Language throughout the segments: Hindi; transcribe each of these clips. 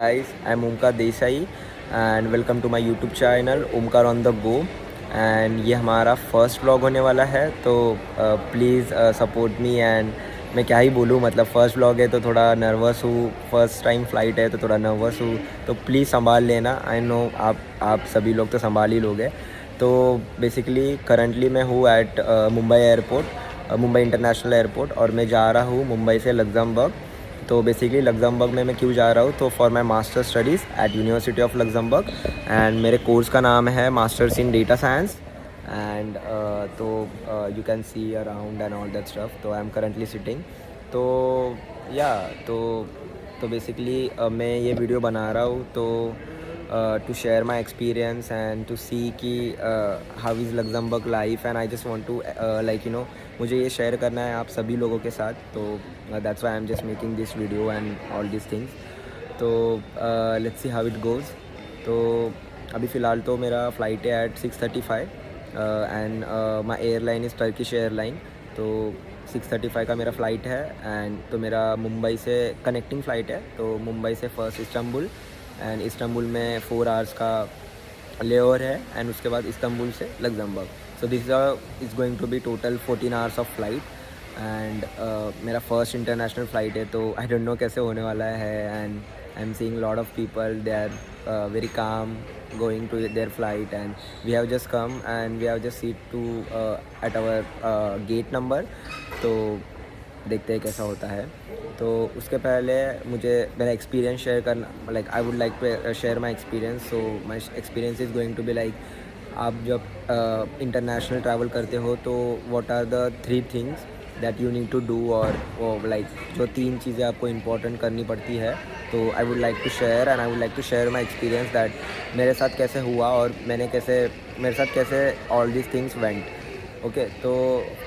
Guys, I'm Omkar Desai and welcome to my YouTube channel Omkar on the go। And ये हमारा फर्स्ट व्लॉग होने वाला है, तो प्लीज़ सपोर्ट मी। एंड मैं क्या ही बोलूँ, मतलब फ़र्स्ट व्लॉग है तो थोड़ा नर्वस हूँ, फर्स्ट टाइम फ्लाइट है तो थोड़ा नर्वस हूँ, तो प्लीज़ संभाल लेना। आई नो आप सभी लोग तो संभाल ही लोगे। तो बेसिकली करंटली मैं हूँ at Mumbai airport, Mumbai international airport, और मैं जा रहा हूँ मुंबई से लग्जमबर्ग। तो बेसिकली लग्जमबर्ग में मैं क्यों जा रहा हूँ, तो for my master studies at university of Luxembourg. And मेरे कोर्स का नाम है masters in data science. And तो you can see around and all that stuff. तो आई एम करंटली सिटिंग। तो या तो बेसिकली मैं ये वीडियो बना रहा हूँ तो to share my experience and to see कि how is Luxembourg life. And I just want to like मुझे ये शेयर करना है आप सभी लोगों के साथ। तो that's why I am just making this video and all this things. तो let's see how it goes. तो अभी फ़िलहाल तो मेरा फ़्लाइट है at 6:35 and my airline is Turkish airline. तो 6:35 का मेरा फ़्लाइट है। एंड तो मेरा मुंबई से कनेक्टिंग फ़्लाइट है, तो मुंबई से फ़र्स्ट इस्तांबुल, एंड इस्तांबुल में 4 आवर्स का लेओवर है, एंड उसके बाद इस्तांबुल से Luxembourg. So this is going to be total 14 hours of flight. And मेरा फर्स्ट इंटरनेशनल फ़्लाइट है, तो आई डोंट नो कैसे होने वाला है। And I am seeing lot of people, they are very calm going to their flight, and we have just come and we have just seat to at our gate number। तो देखते हैं कैसा होता है। तो उसके पहले मुझे मेरा एक्सपीरियंस शेयर करना, like I would like to share my experience. So my experience is going to be like, आप जब इंटरनेशनल ट्रैवल करते हो तो what are the 3 things that you need to do, और लाइक जो 3 चीज़ें आपको इम्पोर्टेंट करनी पड़ती है। तो I would like to share and I would like to share my experience that मेरे साथ कैसे हुआ और मेरे साथ कैसे all this things went. Okay, तो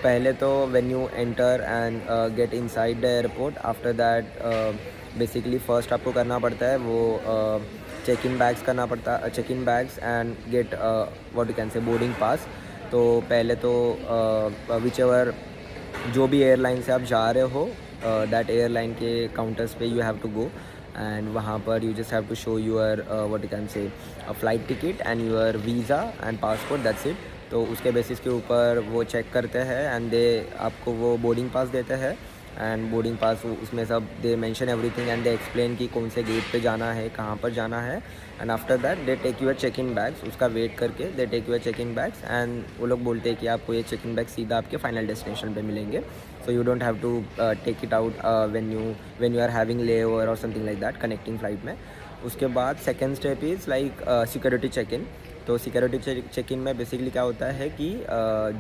पहले तो when you enter and get inside the airport, after that basically first आपको करना पड़ता है वो चेक इन बैग्स करना पड़ता है, check in bags and get what you can say boarding pass. तो पहले तो विच एवर जो भी एयरलाइन से आप जा रहे हो, दैट एयरलाइन के काउंटर्स पे you have to go, and वहाँ पर you just have to show your what you can say flight ticket and your visa and passport, that's it. तो उसके बेसिस के ऊपर वो चेक करते हैं एंड दे आपको वो बोर्डिंग पास देते हैं। एंड बोर्डिंग पास उसमें सब they mention everything and they explain कि कौन से गेट पे जाना है, कहाँ पर जाना है। And after that they take your check in bags, उसका वेट करके they take your check in bags, and वो लोग बोलते हैं कि आपको ये चेक इन बैग सीधा आपके फाइनल डेस्टिनेशन पे मिलेंगे। So you don't have to take it out when you are having lay over something like that connecting flight में। उसके बाद second step is like security check in. तो सिक्योरिटी चेक इन में बेसिकली क्या होता है कि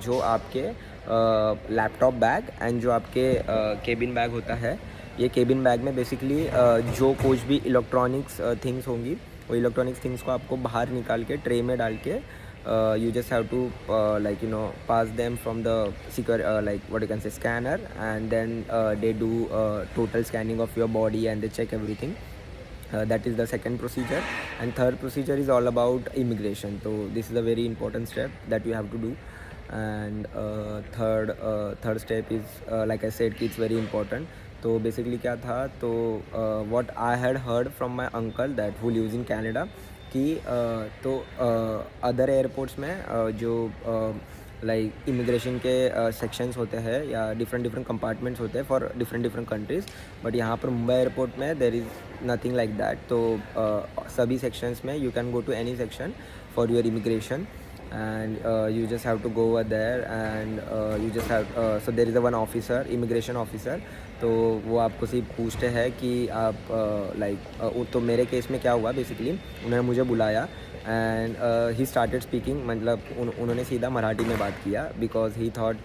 जो आपके लैपटॉप बैग एंड जो आपके केबिन बैग होता है, ये केबिन बैग में बेसिकली जो कुछ भी इलेक्ट्रॉनिक्स थिंग्स होंगी, वो इलेक्ट्रॉनिक्स थिंग्स को आपको बाहर निकाल के ट्रे में डाल के you just have to like pass them from the secure like what you can say scanner, and then they do total scanning of your body and they check everything. That is the second procedure, and third procedure is all about immigration. So this is a very important step that you have to do. And third step is like I said कि it's very important. तो बेसिकली क्या था, तो what I had heard from my uncle that who lives in Canada कि तो अदर एयरपोर्ट्स में जो लाइक इमिग्रेशन के सेक्शंस होते हैं या डिफरेंट कंपार्टमेंट्स होते हैं फॉर डिफरेंट कंट्रीज़, बट यहाँ पर मुंबई एयरपोर्ट में there is nothing like that. तो सभी सेक्शंस में you can go to any section for your immigration, and you just have to go over there, and you just have so there is a one officer, immigration officer। तो वो आपको सिर्फ पूछते हैं कि आप लाइक तो मेरे केस में क्या हुआ, बेसिकली उन्होंने मुझे बुलाया एंड ही स्टार्टेड स्पीकिंग, मतलब उन्होंने सीधा मराठी में बात किया, because he thought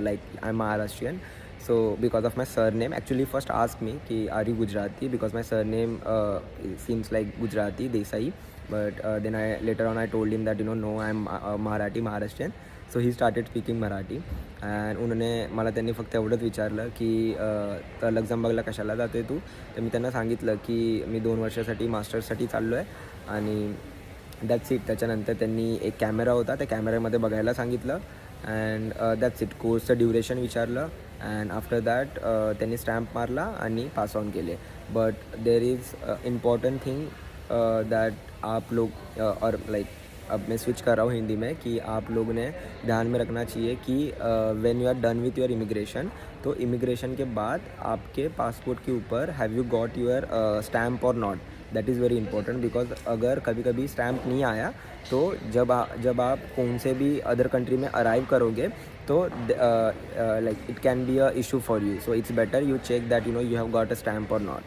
like I am Maharashtrian. So because of my surname, actually first asked me कि are you Gujarati, because my surname seems like Gujarati, Desai, but then later on I told him that no, I'm Marathi, Maharashtrian. So he started speaking Marathi, and उन्होंने मला त्यांनी फक्त एवढंच विचारलं की तर लक्झमबर्गला कशाला जाते तू. तर मी त्यांना सांगितलं की मी 2 वर्षासाठी मास्टर्ससाठी चाललो आहे, आणि दॅट्स इट. त्याच्यानंतर त्यांनी एक कॅमेरा होता, त्या कॅमेऱ्यामध्ये बघायला सांगितलं, अँड दॅट्स इट. कोर्सचं ड्युरेशन विचारलं अँड आफ्टर दॅट त्यांनी स्टॅम्प मारला आणि पास ऑन केले. But there is important thing that आप लोग और लाइक अब मैं स्विच कर रहा हूँ हिंदी में कि आप लोगों ने ध्यान में रखना चाहिए कि when you are done with your immigration, तो इमिग्रेशन के बाद आपके पासपोर्ट के ऊपर have you got your stamp और not. That is very important because अगर कभी कभी स्टैम्प नहीं आया तो जब आप कौन से भी अदर कंट्री में अराइव करोगे तो like it can be a issue for you. So it's better you check that you have got a stamp और not.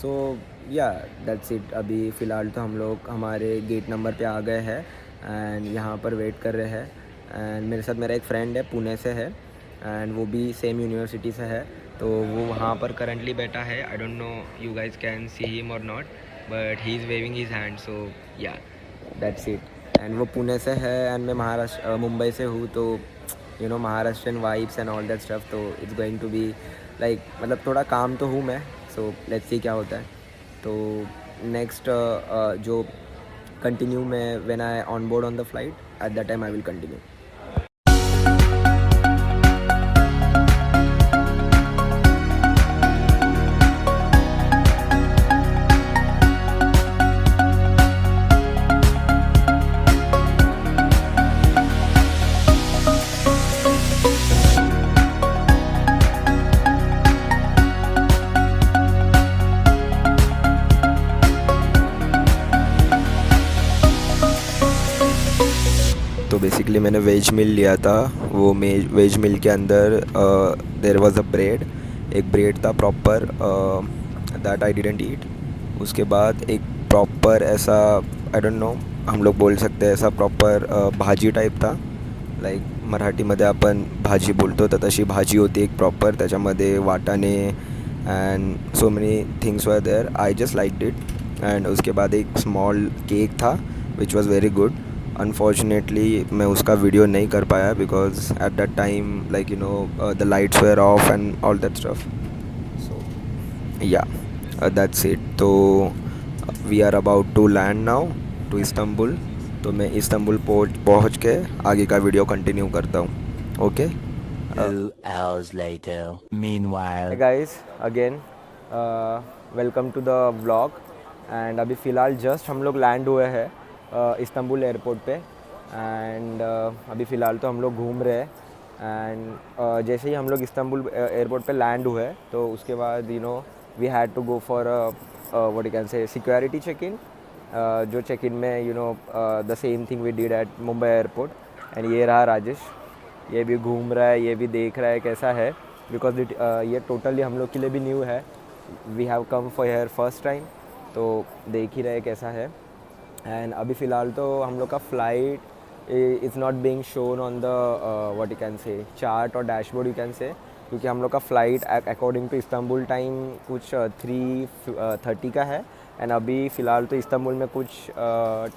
So yeah that's it. अभी फ़िलहाल तो हम लोग हमारे गेट नंबर पे आ गए हैं एंड यहाँ पर वेट कर रहे हैं. एंड मेरे साथ मेरा एक फ्रेंड है, पुणे से है एंड वो भी सेम यूनिवर्सिटी से है, तो वो वहाँ पर करंटली बैठा है. I don't know you guys can see him or not, but he is waving his hand. So yeah that's it. And वो पुणे से है एंड मैं मुंबई से हूँ, तो you know Maharashtrian vibes and all that stuff. तो it's going to be like मतलब थोड़ा काम तो हूँ मैं. सो लेट्स सी क्या होता है. तो नेक्स्ट जो कंटिन्यू में when I on board on the flight, eight that time I will continue. तो बेसिकली मैंने वेज मील लिया था. वो वेज मील के अंदर देयर वाज अ ब्रेड. एक ब्रेड था प्रॉपर, दैट आई डिडंट ईट. उसके बाद एक प्रॉपर ऐसा आई डोंट नो हम लोग बोल सकते हैं ऐसा प्रॉपर भाजी टाईप था. लाईक मराठीमध्ये आपण भाजी बोलतो तर तशी भाजी होती एक प्रॉपर. त्याच्यामध्ये वाटाणे and so many things were there. I just liked it. And उसके बाद एक स्मॉल केक था which was very good. Unfortunately मैं उसका वीडियो नहीं कर पाया because at that time like you know the lights were off and all that stuff. So yeah that's it. तो we are about to land now to Istanbul. तो मैं इस्तांबुल पहुँच के आगे का वीडियो कंटिन्यू करता हूँ. Okay. 2 hours later. Meanwhile, Hey guys, again welcome to the vlog. And अभी फ़िलहाल जस्ट हम लोग लैंड हुए हैं इस्तांबुल एयरपोर्ट पे. एंड अभी फ़िलहाल तो हम लोग घूम रहे हैं. एंड जैसे ही हम लोग इस्तांबुल एयरपोर्ट पे लैंड हुए तो उसके बाद you know we had to go for what you can say security check in. जो चेक इन में you know the same thing we did at Mumbai airport. And ये रहा राजेश, ये भी घूम रहा है, ये भी देख रहा है कैसा है बिकॉज ये टोटली हम लोग के लिए भी न्यू है. We have come for here first time, तो देख ही रहे कैसा है. एंड अभी फ़िलहाल तो हम लोग का flight is not being shown on the what you can say chart और डैशबोर्ड यू कैन से, क्योंकि हम लोग का flight according to Istanbul time कुछ 3:30 का है. एंड अभी फ़िलहाल तो इस्तांबुल में कुछ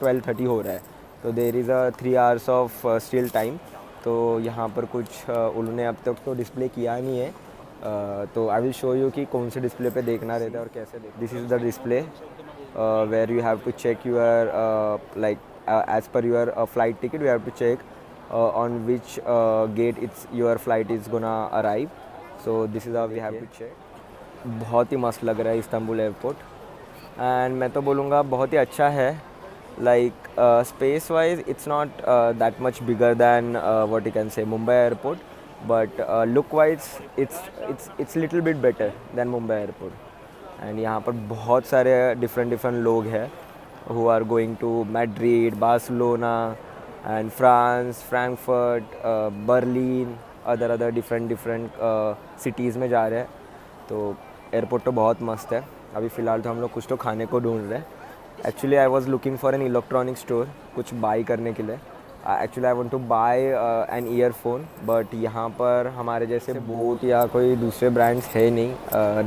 12:30 हो रहा है. तो there is a 3 hours of still time. तो यहाँ पर कुछ उन्होंने अब तक तो डिस्प्ले किया नहीं है. तो आई विल शो यू कि कौन से डिस्प्ले पे देखना रहता है और कैसे. This is the display where you have to check your like as per your flight ticket you have to check on which gate it's your flight is gonna arrive. So this is we have to check. बहुत ही मस्त लग रहा है इस्तांबुल एयरपोर्ट. एंड मैं तो बोलूँगा बहुत ही अच्छा है. Like space wise it's not that much bigger than what you can say Mumbai airport, but look wise it's little bit better than Mumbai airport. And यहाँ पर बहुत सारे different लोग हैं who are going to Madrid, Barcelona and France, Frankfurt, Berlin, other different cities में जा रहे हैं. तो एयरपोर्ट तो बहुत मस्त है. अभी फ़िलहाल तो हम लोग कुछ तो खाने को ढूंढ रहे हैं. Actually I was looking for an electronic store कुछ बाई करने के लिए. Actually I want to buy an earphone, but यहाँ पर हमारे जैसे बोट या कोई दूसरे ब्रांड्स है नहीं.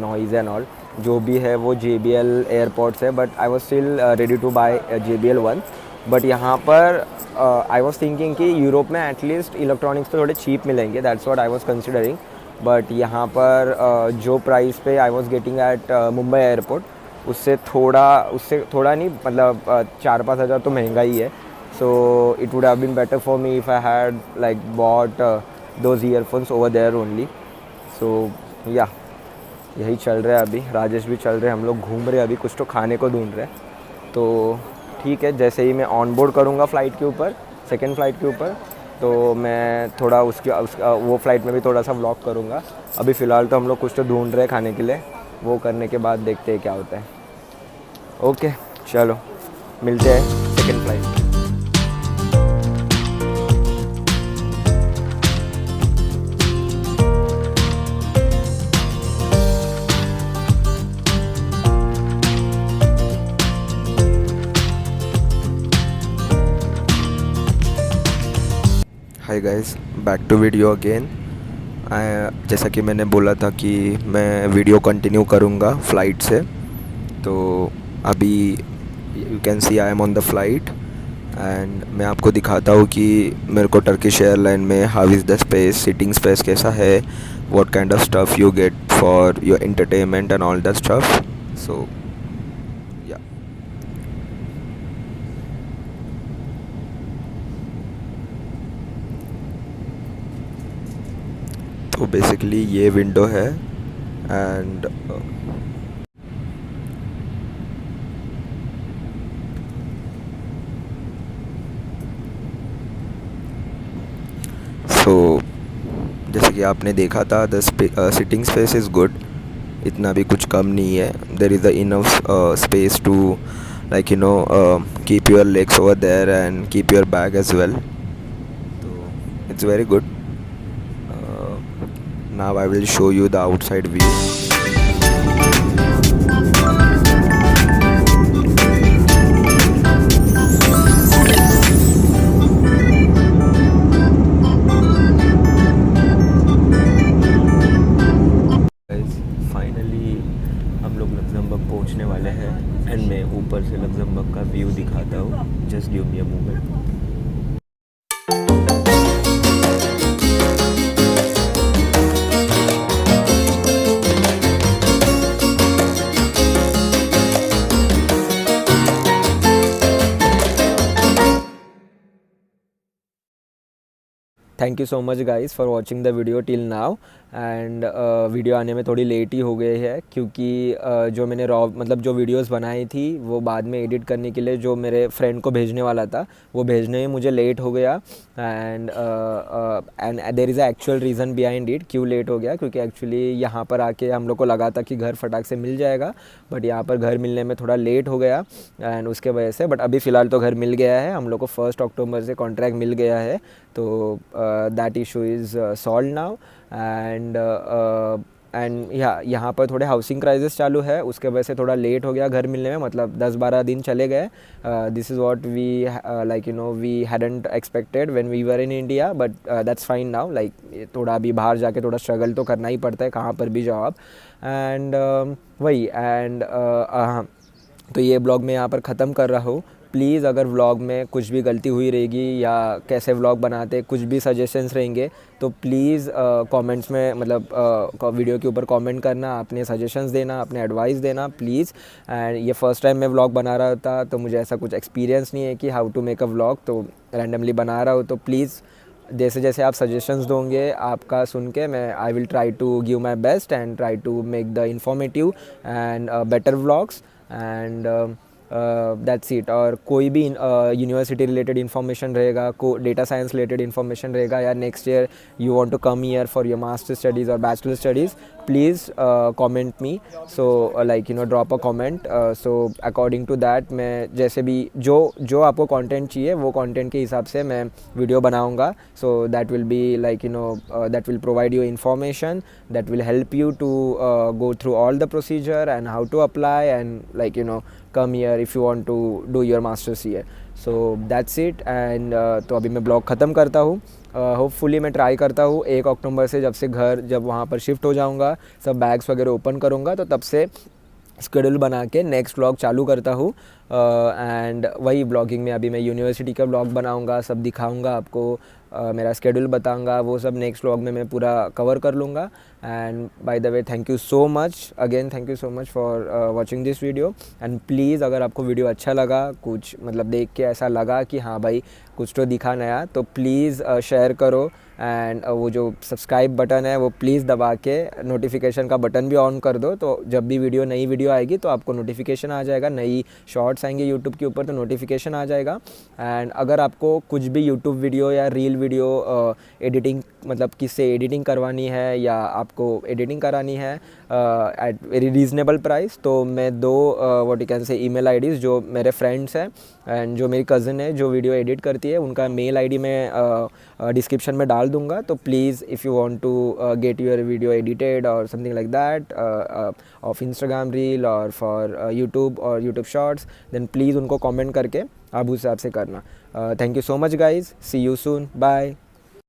नॉइज़ एंड ऑल जो भी है वो JBL एयरपॉड्स है, but I was still ready two by JBL 1. But यहाँ पर आई वॉज थिंकिंग कि यूरोप में एटलीस्ट इलेक्ट्रॉनिक्स तो थोड़े चीप मिलेंगे. That's what I was considering. But यहाँ पर जो प्राइस पे I was getting eight Mumbai airport उससे थोड़ा नहीं मतलब 4-5 हज़ार तो महंगा ही है. So it would have been better for me if I had like bought those earphones over there only. So yeah, यही चल रहा है अभी. राजेश भी चल रहे हैं, हम लोग घूम रहे हैं अभी, कुछ तो खाने को ढूंढ रहे हैं. तो ठीक है, जैसे ही मैं ऑन बोर्ड करूँगा फ़्लाइट के ऊपर, सेकेंड फ़्लाइट के ऊपर, तो मैं थोड़ा वो फ़्लाइट में भी थोड़ा सा व्लॉग करूँगा. अभी फ़िलहाल तो हम लोग कुछ तो ढूंढ रहे हैं खाने के लिए, वो करने के बाद देखते हैं क्या होता है. ओके चलो मिलते हैं second flight. Hi guys, back to video again. जैसा कि मैंने बोला था कि मैं वीडियो कंटिन्यू करूँगा फ़्लाइट से. तो अभी you can see I am on the flight and मैं आपको दिखाता हूँ कि मेरे को टर्किश एयरलाइन में how is the space, seating space कैसा है, what kind of stuff you get for your entertainment and all that stuff. So yeah, तो बेसिकली ये विंडो है एंड सो जैसे कि आपने देखा था the sitting space is good. इतना भी कुछ कम नहीं है. There is a enough space to like you know keep your legs over there and keep your bag as well. तो it's very good. Now I will show you the outside view. Guys, finally हम लोग लग्जमबर्ग पहुंचने वाले हैं एंड मैं ऊपर से लग्जमबर्ग का व्यू दिखाता हूँ. Just give me a moment. Thank you so much guys for watching the video till now. And video आने में थोड़ी लेट ही हो गई है क्योंकि जो मैंने मतलब जो वीडियोस बनाई थी वो बाद में एडिट करने के लिए जो मेरे फ्रेंड को भेजने वाला था वो भेजने में मुझे लेट हो गया. And there is a actual reason behind it क्यों लेट हो गया, क्योंकि एक्चुअली यहाँ पर आके हम लोग को लगा था कि घर फटाक से मिल जाएगा, बट यहाँ पर घर मिलने में थोड़ा लेट हो गया एंड उसके वजह से. बट अभी फ़िलहाल तो घर मिल गया है, हम लोग को 1 अक्टूबर से कॉन्ट्रैक्ट मिल गया है. तो that issue is solve now. And यहाँ पर थोड़े हाउसिंग क्राइसिस चालू है, उसके वजह से थोड़ा लेट हो गया घर मिलने में. मतलब 10-12 दिन चले गए. This is what we like you know we hadn't expected when we were in India, but that's fine now. Like थोड़ा अभी बाहर जाके थोड़ा स्ट्रगल तो करना ही पड़ता है कहाँ पर भी जाओ आप. एंड वही एंड तो ये ब्लॉग मैं यहाँ पर ख़त्म कर रहा हूँ. प्लीज़ अगर व्लॉग में कुछ भी गलती हुई रहेगी या कैसे व्लॉग बनाते कुछ भी सजेशंस रहेंगे तो प्लीज़ कमेंट्स में मतलब वीडियो के ऊपर कमेंट करना, अपने सजेशंस देना, अपने एडवाइस देना प्लीज़. एंड ये फ़र्स्ट टाइम मैं व्लॉग बना रहा था तो मुझे ऐसा कुछ एक्सपीरियंस नहीं है कि how to make a vlog, तो रैंडमली बना रहा हूँ. तो प्लीज़ जैसे जैसे आप सजेशंस दोगे आपका सुन के मैं I will try to give my best and try to make the informative and better vlogs. And that's it. और कोई भी यूनिवर्सिटी रिलेटेड इन्फॉर्मेशन रहेगा, डेटा साइंस रिलेटेड इन्फॉर्मेशन रहेगा, या next year you want to come here for your master studies or bachelor studies, please comment me. So like you know drop a comment. So according to that मैं जैसे भी जो आपको कंटेंट चाहिए वो कंटेंट के हिसाब से मैं वीडियो बनाऊंगा. So that will be like you know that will provide you information that will help you to go through all the procedure and how to apply and like you know come here if you want to do your masters here. So that's it. and तो अभी मैं ब्लॉग ख़त्म करता हूँ. होपफुली मैं ट्राई करता हूँ 1 अक्टूबर से जब वहाँ पर शिफ्ट हो जाऊँगा, सब बैग्स वगैरह ओपन करूँगा तो तब से स्केड्यूल बना के नेक्स्ट व्लॉग चालू करता हूँ. एंड वही ब्लॉगिंग में अभी मैं यूनिवर्सिटी का ब्लॉग बनाऊँगा, सब दिखाऊँगा आपको, मेरा स्केड्यूल बताऊँगा, वो सब नेक्स्ट व्लॉग में मैं पूरा कवर कर लूँगा. And by the way thank you so much again, thank you so much for watching this video. And please अगर आपको वीडियो अच्छा लगा, कुछ मतलब देख के ऐसा लगा कि हाँ भाई कुछ तो दिखा नया, तो प्लीज़ शेयर करो। एंड वो जो सब्सक्राइब बटन है वो प्लीज़ दबा के नोटिफिकेशन का बटन भी ऑन कर दो, तो जब भी नई वीडियो आएगी तो आपको नोटिफिकेशन आ जाएगा, नई शॉर्ट्स आएंगे यूट्यूब के ऊपर तो नोटिफिकेशन आ जाएगा। एंड अगर आपको कुछ भी यूट्यूब वीडियो या रील वीडियो एडिटिंग मतलब किससे एडिटिंग करवानी है या आपको एडिटिंग करानी है एट वेरी रीज़नेबल प्राइस, तो मैं दो व्हाट यू कैन से ईमेल आईडीज़ जो मेरे फ्रेंड्स हैं एंड जो मेरी कज़न है जो वीडियो एडिट करती है, उनका मेल आईडी मैं डिस्क्रिप्शन में डाल दूंगा। तो please if you want to get your video edited or something like that of Instagram reel or for YouTube or YouTube shorts, then please उनको कमेंट करके आप उस हिसाब से करना। Thank you so much guys, see you soon, bye.